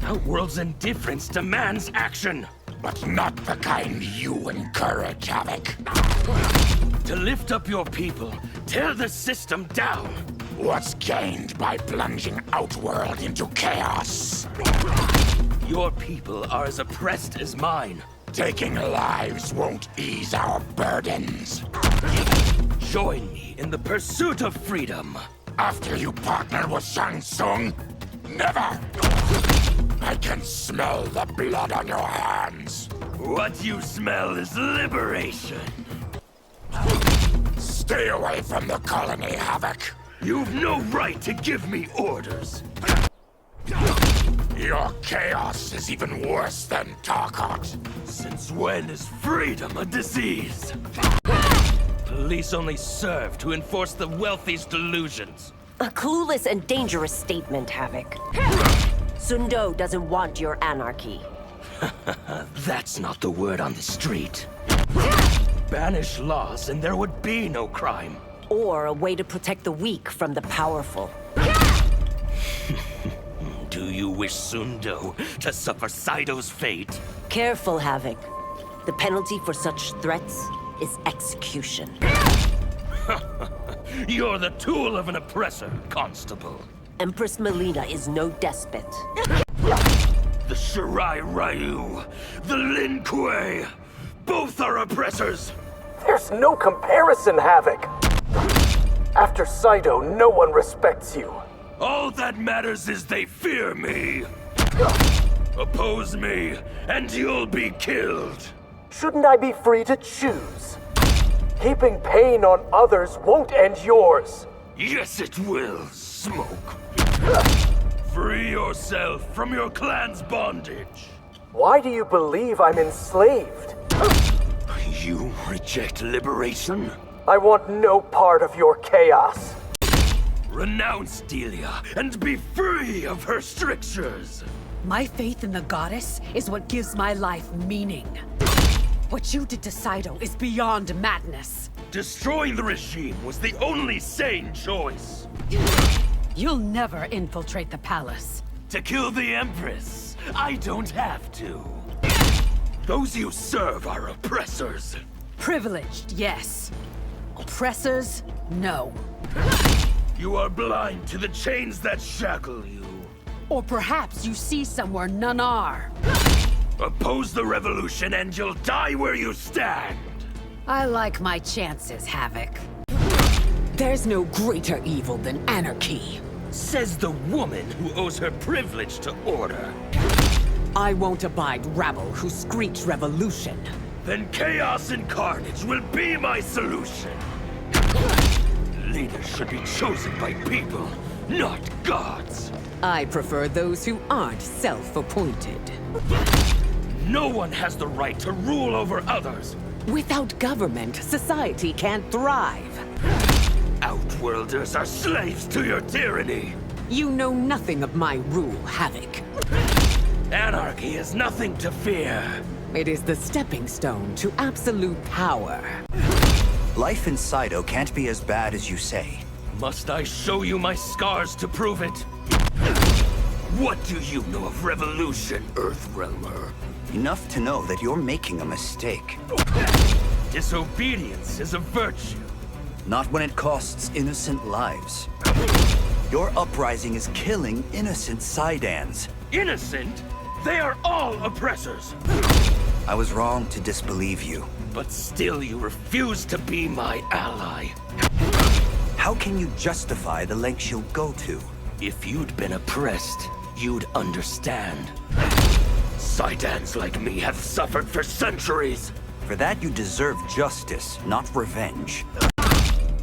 Outworld's indifference demands action. But not the kind you encourage, Havik. To lift up your people, tear the system down. What's gained by plunging Outworld into chaos? Your people are as oppressed as mine. Taking lives won't ease our burdens. Join me in the pursuit of freedom. After you partner with Shang Tsung? Never! I can smell the blood on your hands. What you smell is liberation. Stay away from the colony, Havoc. You've no right to give me orders. Your chaos is even worse than Tarkot. Since when is freedom a disease? Police only serve to enforce the wealthy's delusions. A clueless and dangerous statement, Havik. Sundo doesn't want your anarchy. That's not the word on the street. Banish laws and there would be no crime. Or a way to protect the weak from the powerful. Do you wish Sundo to suffer Saido's fate? Careful, Havik. The penalty for such threats is execution. You're the tool of an oppressor, Constable. Empress Melina is no despot. The Shirai Ryu, the Lin Kuei, both are oppressors. There's no comparison, Havik. After Saido, no one respects you. All that matters is they fear me. Oppose me, and you'll be killed. Shouldn't I be free to choose? Heaping pain on others won't end yours. Yes, it will, Smoke. Free yourself from your clan's bondage. Why do you believe I'm enslaved? You reject liberation? I want no part of your chaos. Renounce Delia and be free of her strictures. My faith in the goddess is what gives my life meaning. What you did to Saido is beyond madness. Destroying the regime was the only sane choice. You'll never infiltrate the palace. To kill the Empress, I don't have to. Those you serve are oppressors. Privileged, yes. Oppressors, no. You are blind to the chains that shackle you. Or perhaps you see somewhere none are. Oppose the revolution and you'll die where you stand. I like my chances, Havik. There's no greater evil than anarchy. Says the woman who owes her privilege to order. I won't abide rabble who screech revolution. Then chaos and carnage will be my solution. Leaders should be chosen by people, not gods. I prefer those who aren't self-appointed. No one has the right to rule over others. Without government, society can't thrive. Outworlders are slaves to your tyranny. You know nothing of my rule, Havik. Anarchy is nothing to fear. It is the stepping stone to absolute power. Life in Saido can't be as bad as you say. Must I show you my scars to prove it? What do you know of revolution, Earthrealmer? Enough to know that you're making a mistake. Disobedience is a virtue. Not when it costs innocent lives. Your uprising is killing innocent Saidans. Innocent? They are all oppressors. I was wrong to disbelieve you. But still you refuse to be my ally. How can you justify the lengths you'll go to? If you'd been oppressed, you'd understand. Saidans like me have suffered for centuries. For that you deserve justice, not revenge.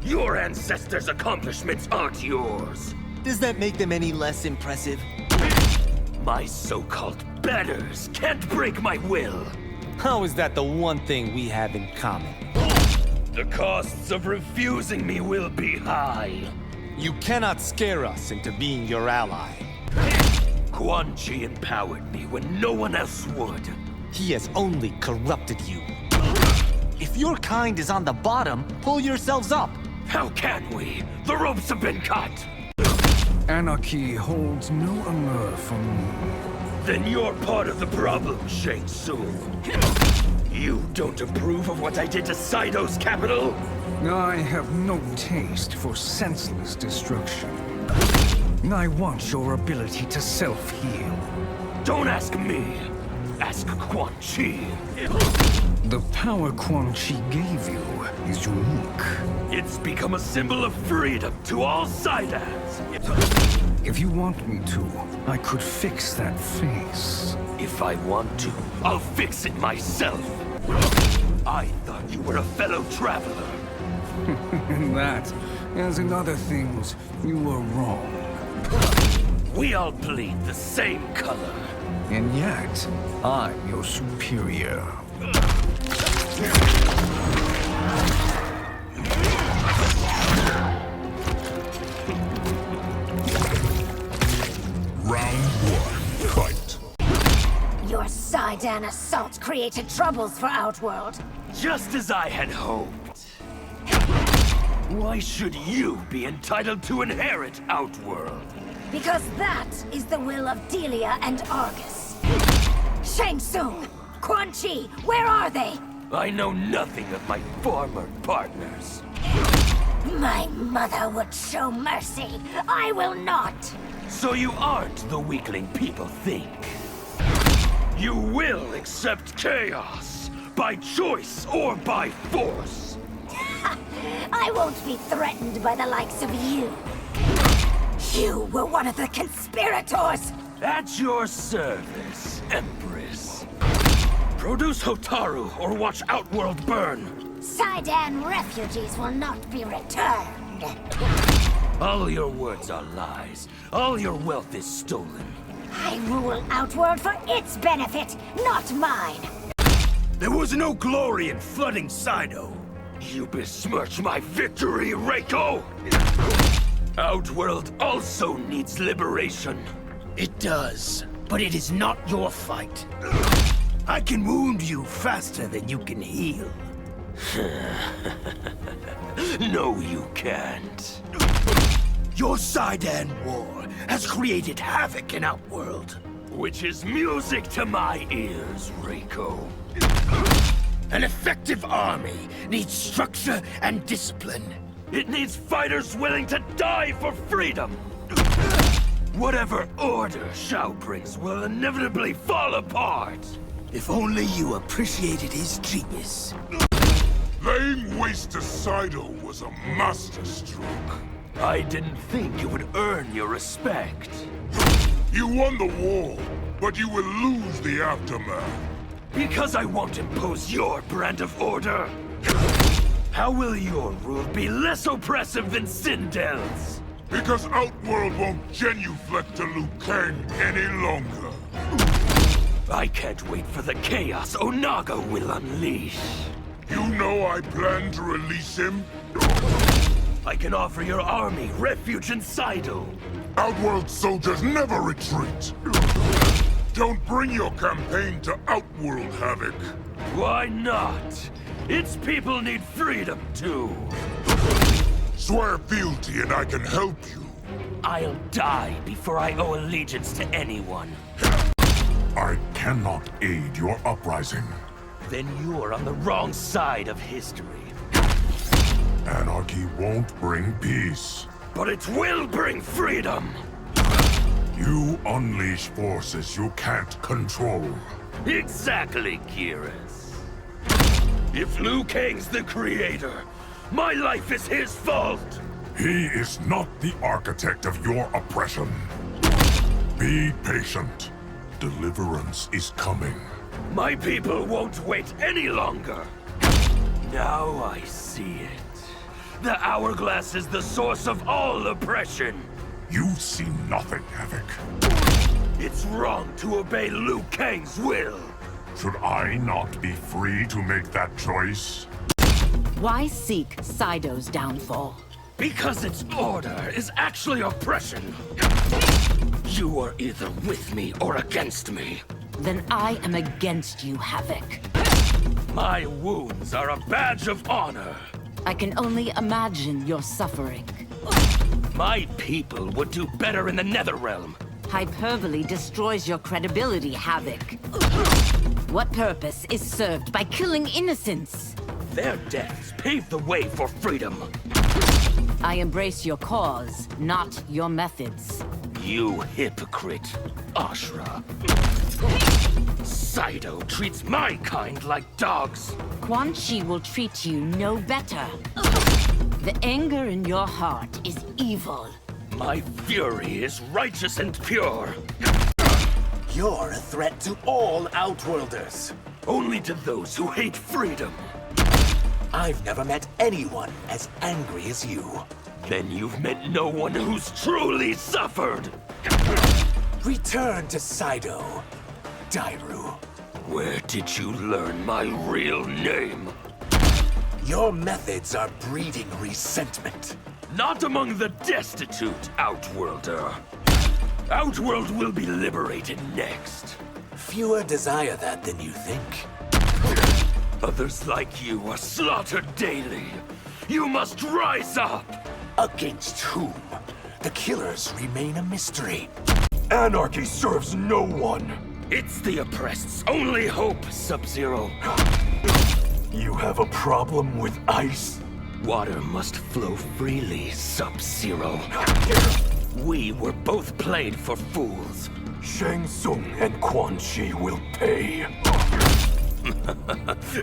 Your ancestors' accomplishments aren't yours. Does that make them any less impressive? My so-called betters can't break my will. How is that the one thing we have in common? The costs of refusing me will be high. You cannot scare us into being your ally. Quan Chi empowered me when no one else would. He has only corrupted you. If your kind is on the bottom, pull yourselves up. How can we? The ropes have been cut. Anarchy holds no allure for me. Then you're part of the problem, Shang Tsung. You don't approve of what I did to Saido's capital? I have no taste for senseless destruction. I want your ability to self-heal. Don't ask me. Ask Quan Chi. The power Quan Chi gave you is unique. It's become a symbol of freedom to all Saidans. If you want me to, I could fix that face. If I want to, I'll fix it myself. I thought you were a fellow traveler. In that, as in other things, you were wrong. We all bleed the same color. And yet, I'm your superior. Round one, fight. Your Saidan assault created troubles for Outworld. Just as I had hoped. Why should you be entitled to inherit Outworld? Because that is the will of Delia and Argus. Shang Tsung, Quan Chi, where are they? I know nothing of my former partners. My mother would show mercy. I will not. So you aren't the weakling people think. You will accept chaos, by choice or by force. I won't be threatened by the likes of you. You were one of the conspirators! At your service, Empress. Produce Hotaru or watch Outworld burn. Saidan refugees will not be returned. All your words are lies. All your wealth is stolen. I rule Outworld for its benefit, not mine. There was no glory in flooding Saido. You besmirch my victory, Reiko! Outworld also needs liberation. It does, but it is not your fight. I can wound you faster than you can heal. No, you can't. Your Saidan war has created havoc in Outworld. Which is music to my ears, Reiko. An effective army needs structure and discipline. It needs fighters willing to die for freedom. Whatever order Shao brings will inevitably fall apart. If only you appreciated his genius. Laying waste to Saido was a masterstroke. I didn't think you would earn your respect. You won the war, but you will lose the aftermath. Because I won't impose your brand of order. How will your rule be less oppressive than Sindel's? Because Outworld won't genuflect to Liu Kang any longer. I can't wait for the chaos Onaga will unleash. You know I plan to release him? I can offer your army refuge in Saido. Outworld soldiers never retreat. Don't bring your campaign to Outworld, Havik. Why not? Its people need freedom too. Swear fealty and I can help you. I'll die before I owe allegiance to anyone. I cannot aid your uprising. Then you're on the wrong side of history. Anarchy won't bring peace. But it will bring freedom! You unleash forces you can't control. Exactly, Kiris. If Liu Kang's the creator, my life is his fault! He is not the architect of your oppression. Be patient. Deliverance is coming. My people won't wait any longer! Now I see it. The hourglass is the source of all oppression! You see nothing, Havik. It's wrong to obey Liu Kang's will! Should I not be free to make that choice? Why seek Saido's downfall? Because its order is actually oppression! You are either with me or against me. Then I am against you, Havik. My wounds are a badge of honor. I can only imagine your suffering. My people would do better in the Netherrealm. Hyperbole destroys your credibility, Havoc. What purpose is served by killing innocents? Their deaths pave the way for freedom. I embrace your cause, not your methods. You hypocrite, Ashra. Saito treats my kind like dogs. Quan Chi will treat you no better. The anger in your heart is evil. My fury is righteous and pure. You're a threat to all Outworlders. Only to those who hate freedom. I've never met anyone as angry as you. Then you've met no one who's truly suffered. Return to Saito, Dairu. Where did you learn my real name? Your methods are breeding resentment. Not among the destitute, Outworlder. Outworld will be liberated next. Fewer desire that than you think. Others like you are slaughtered daily. You must rise up! Against whom? The killers remain a mystery. Anarchy serves no one. It's the oppressed's only hope, Sub-Zero. You have a problem with ice? Water must flow freely, Sub-Zero. We were both played for fools. Shang Tsung and Quan Chi will pay.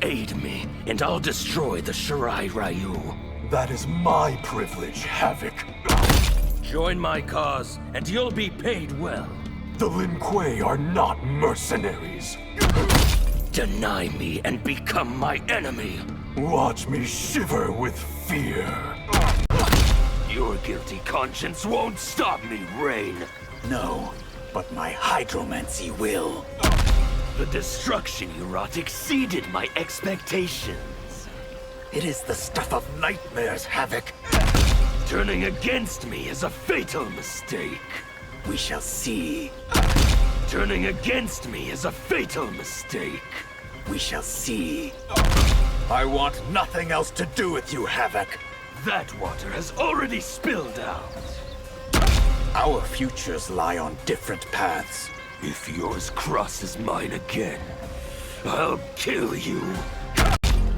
Aid me, and I'll destroy the Shirai Ryu. That is my privilege, Havoc. Join my cause, and you'll be paid well. The Lin Kuei are not mercenaries. Deny me and become my enemy. Watch me shiver with fear. Your guilty conscience won't stop me, Rain. No, but my hydromancy will. The destruction you wrought exceeded my expectations. It is the stuff of nightmares, Havoc. Turning against me is a fatal mistake. We shall see. Turning against me is a fatal mistake. We shall see. I want nothing else to do with you, Havoc. That water has already spilled out. Our futures lie on different paths. If yours crosses mine again, I'll kill you.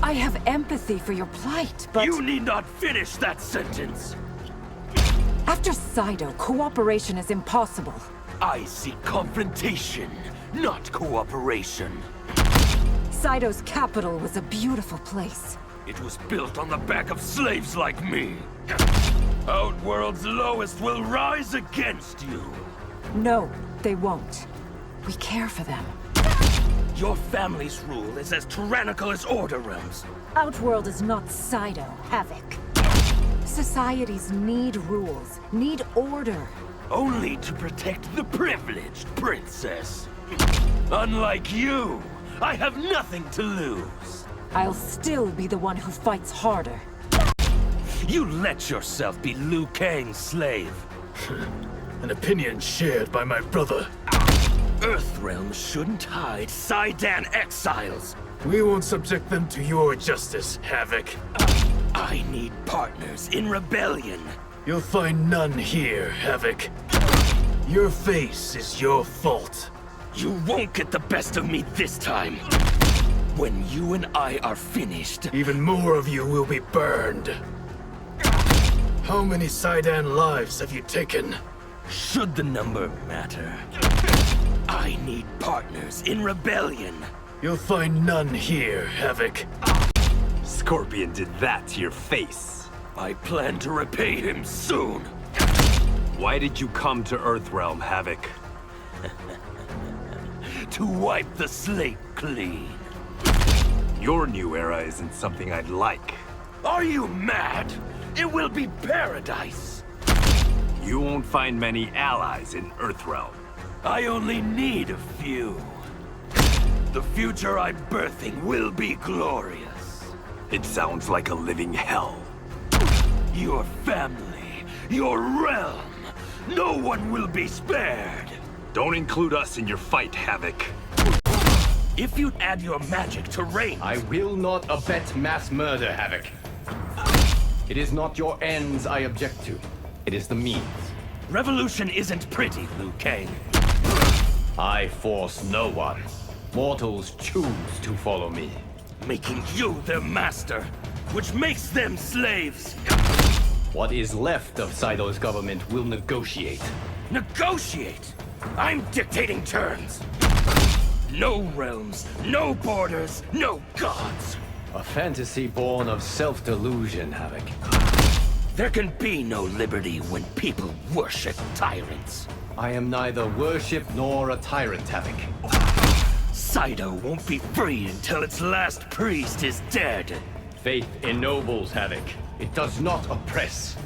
I have empathy for your plight, but... You need not finish that sentence. After Saito, cooperation is impossible. I seek confrontation, not cooperation. Saito's capital was a beautiful place. It was built on the back of slaves like me. Outworld's lowest will rise against you. No, they won't. We care for them. Your family's rule is as tyrannical as Order Realms. Outworld is not Saito, Havoc. Societies need rules, need order. Only to protect the privileged, Princess. Unlike you, I have nothing to lose. I'll still be the one who fights harder. You let yourself be Liu Kang's slave. An opinion shared by my brother. Earthrealm shouldn't hide Saidan exiles. We won't subject them to your justice, Havoc. I need partners in rebellion. You'll find none here, Havoc. Your face is your fault. You won't get the best of me this time. When you and I are finished... Even more of you will be burned. How many Saidan lives have you taken? Should the number matter? I need partners in rebellion. You'll find none here, Havoc. Scorpion did that to your face. I plan to repay him soon. Why did you come to Earthrealm, Havoc? To wipe the slate clean. Your new era isn't something I'd like. Are you mad? It will be paradise. You won't find many allies in Earthrealm. I only need a few. The future I'm birthing will be glorious. It sounds like a living hell. Your family, your realm, no one will be spared. Don't include us in your fight, Havoc. If you add your magic to Rain... I will not abet mass murder, Havoc. It is not your ends I object to. It is the means. Revolution isn't pretty, Liu Kang. I force no one. Mortals choose to follow me. Making you their master, which makes them slaves. What is left of Saido's government will negotiate. Negotiate? I'm dictating terms. No realms, no borders, no gods. A fantasy born of self-delusion, Havoc. There can be no liberty when people worship tyrants. I am neither worship nor a tyrant, Havik. Saido won't be free until its last priest is dead. Faith ennobles, Havik. It does not oppress.